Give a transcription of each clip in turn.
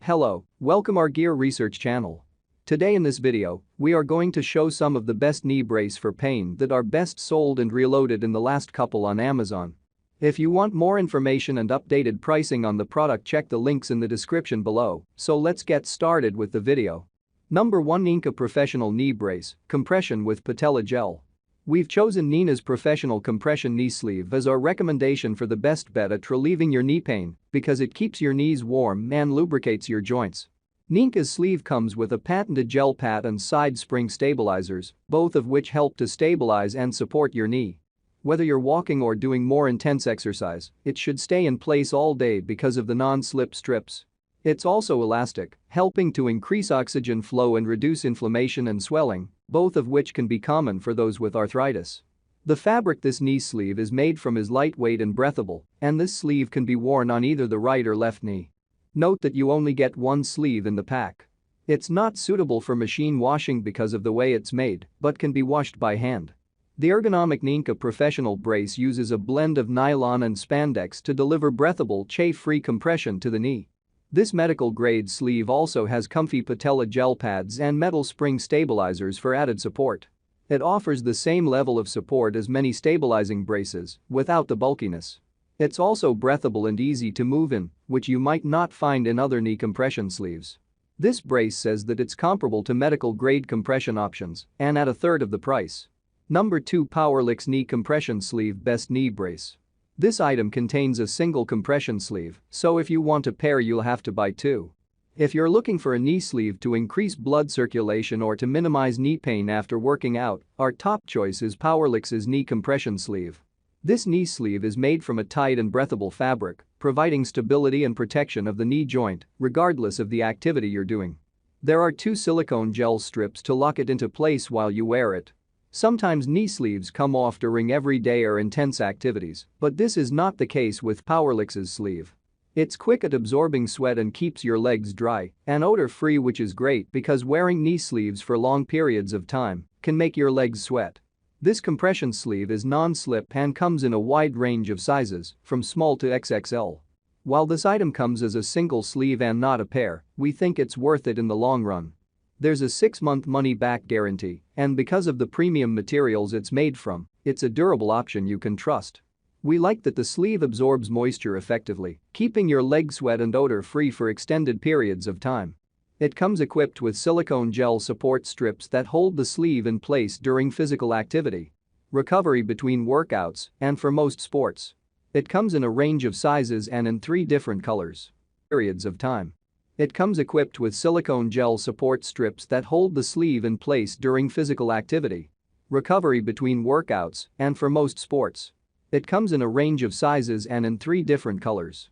Hello, welcome our gear research channel. Today in this video, we are going to show some of the best knee brace for pain that are best sold and reloaded in the last couple on Amazon. If you want more information and updated pricing on the product, check the links in the description below, so let's get started with the video. Number 1, NEENCA Professional Knee Brace, Compression with Patella Gel. We've chosen NEENCA's Professional Compression Knee Sleeve as our recommendation for the best bet at relieving your knee pain because it keeps your knees warm and lubricates your joints. NEENCA's sleeve comes with a patented gel pad and side spring stabilizers, both of which help to stabilize and support your knee. Whether you're walking or doing more intense exercise, it should stay in place all day because of the non-slip strips. It's also elastic, helping to increase oxygen flow and reduce inflammation and swelling, both of which can be common for those with arthritis. The fabric this knee sleeve is made from is lightweight and breathable, and this sleeve can be worn on either the right or left knee. Note that you only get one sleeve in the pack. It's not suitable for machine washing because of the way it's made, but can be washed by hand. The ergonomic NEENCA Professional Brace uses a blend of nylon and spandex to deliver breathable, chafe-free compression to the knee. This medical-grade sleeve also has comfy patella gel pads and metal spring stabilizers for added support. It offers the same level of support as many stabilizing braces, without the bulkiness. It's also breathable and easy to move in, which you might not find in other knee compression sleeves. This brace says that it's comparable to medical-grade compression options and at a third of the price. Number 2, POWERLIX Knee Compression Sleeve Best Knee Brace. This item contains a single compression sleeve, so if you want a pair you'll have to buy two. If you're looking for a knee sleeve to increase blood circulation or to minimize knee pain after working out, our top choice is POWERLIX's Knee Compression Sleeve. This knee sleeve is made from a tight and breathable fabric, providing stability and protection of the knee joint, regardless of the activity you're doing. There are 2 silicone gel strips to lock it into place while you wear it. Sometimes knee sleeves come off during everyday or intense activities, but this is not the case with POWERLIX's sleeve. It's quick at absorbing sweat and keeps your legs dry and odor-free, which is great because wearing knee sleeves for long periods of time can make your legs sweat. This compression sleeve is non-slip and comes in a wide range of sizes, from small to XXL. While this item comes as a single sleeve and not a pair, we think it's worth it in the long run. There's a 6-month money-back guarantee, and because of the premium materials it's made from, it's a durable option you can trust. We like that the sleeve absorbs moisture effectively, keeping your legs wet and odor-free for extended periods of time. It comes equipped with silicone gel support strips that hold the sleeve in place during physical activity, recovery between workouts, and for most sports. It comes in a range of sizes and in 3 different colors. Periods of time. It comes equipped with silicone gel support strips that hold the sleeve in place during physical activity, recovery between workouts, and for most sports. It comes in a range of sizes and in 3 different colors.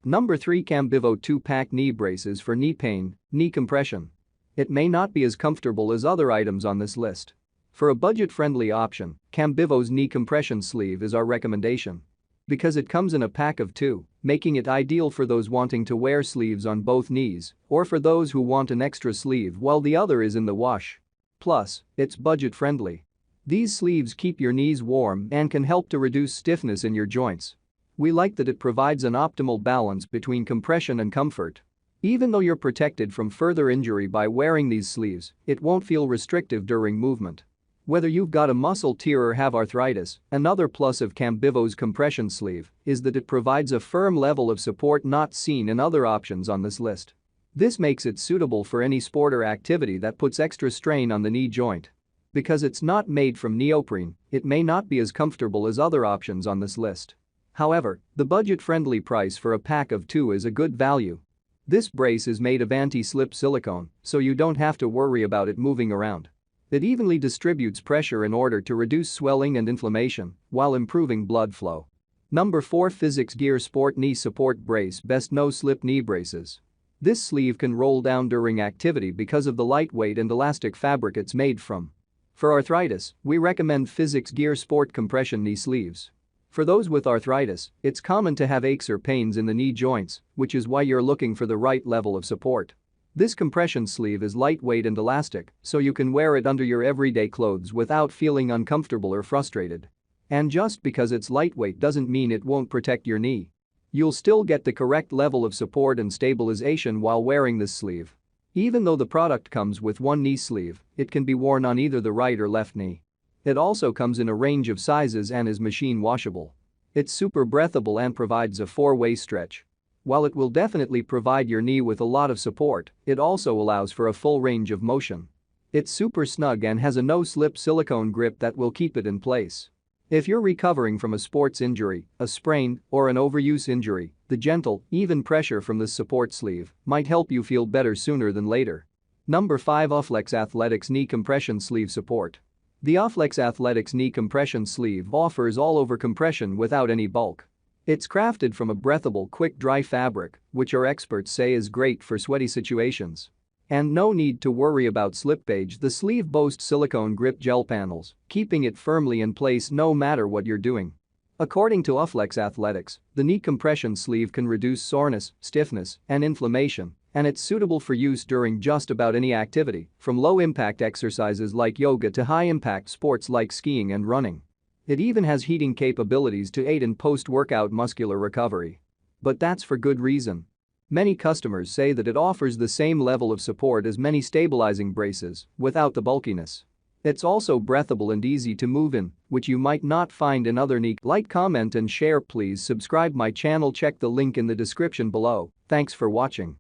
Number 3, CAMBIVO 2-pack knee braces for knee pain, knee compression. It may not be as comfortable as other items on this list. For a budget-friendly option, CAMBIVO's knee compression sleeve is our recommendation. Because it comes in a pack of 2, making it ideal for those wanting to wear sleeves on both knees or for those who want an extra sleeve while the other is in the wash. Plus, it's budget-friendly. These sleeves keep your knees warm and can help to reduce stiffness in your joints. We like that it provides an optimal balance between compression and comfort. Even though you're protected from further injury by wearing these sleeves, it won't feel restrictive during movement. Whether you've got a muscle tear or have arthritis, another plus of CAMBIVO's compression sleeve is that it provides a firm level of support not seen in other options on this list. This makes it suitable for any sport or activity that puts extra strain on the knee joint. Because it's not made from neoprene, it may not be as comfortable as other options on this list. However, the budget-friendly price for a pack of 2 is a good value. This brace is made of anti-slip silicone, so you don't have to worry about it moving around. It evenly distributes pressure in order to reduce swelling and inflammation while improving blood flow. Number 4, Physix Gear Sport Knee Support Brace Best No-Slip Knee Braces. This sleeve can roll down during activity because of the lightweight and elastic fabric it's made from. For arthritis, we recommend Physix Gear Sport Compression Knee Sleeves. For those with arthritis, it's common to have aches or pains in the knee joints, which is why you're looking for the right level of support. This compression sleeve is lightweight and elastic, so you can wear it under your everyday clothes without feeling uncomfortable or frustrated. And just because it's lightweight doesn't mean it won't protect your knee. You'll still get the correct level of support and stabilization while wearing this sleeve. Even though the product comes with one knee sleeve, it can be worn on either the right or left knee. It also comes in a range of sizes and is machine washable. It's super breathable and provides a 4-way stretch. While it will definitely provide your knee with a lot of support, it also allows for a full range of motion. It's super snug and has a no-slip silicone grip that will keep it in place. If you're recovering from a sports injury, a sprain, or an overuse injury, the gentle, even pressure from this support sleeve might help you feel better sooner than later. Number 5. UFlex Athletics Knee Compression Sleeve Support. The UFlex Athletics Knee Compression Sleeve offers all-over compression without any bulk. It's crafted from a breathable, quick-dry fabric, which our experts say is great for sweaty situations. And no need to worry about slippage. The sleeve boasts silicone grip gel panels, keeping it firmly in place no matter what you're doing. According to UFlex Athletics, the knee compression sleeve can reduce soreness, stiffness, and inflammation, and it's suitable for use during just about any activity, from low-impact exercises like yoga to high-impact sports like skiing and running. It even has heating capabilities to aid in post-workout muscular recovery. But that's for good reason. Many customers say that it offers the same level of support as many stabilizing braces, without the bulkiness. It's also breathable and easy to move in, which you might not find in other knee. Like, comment and share. Please subscribe my channel. Check the link in the description below. Thanks for watching.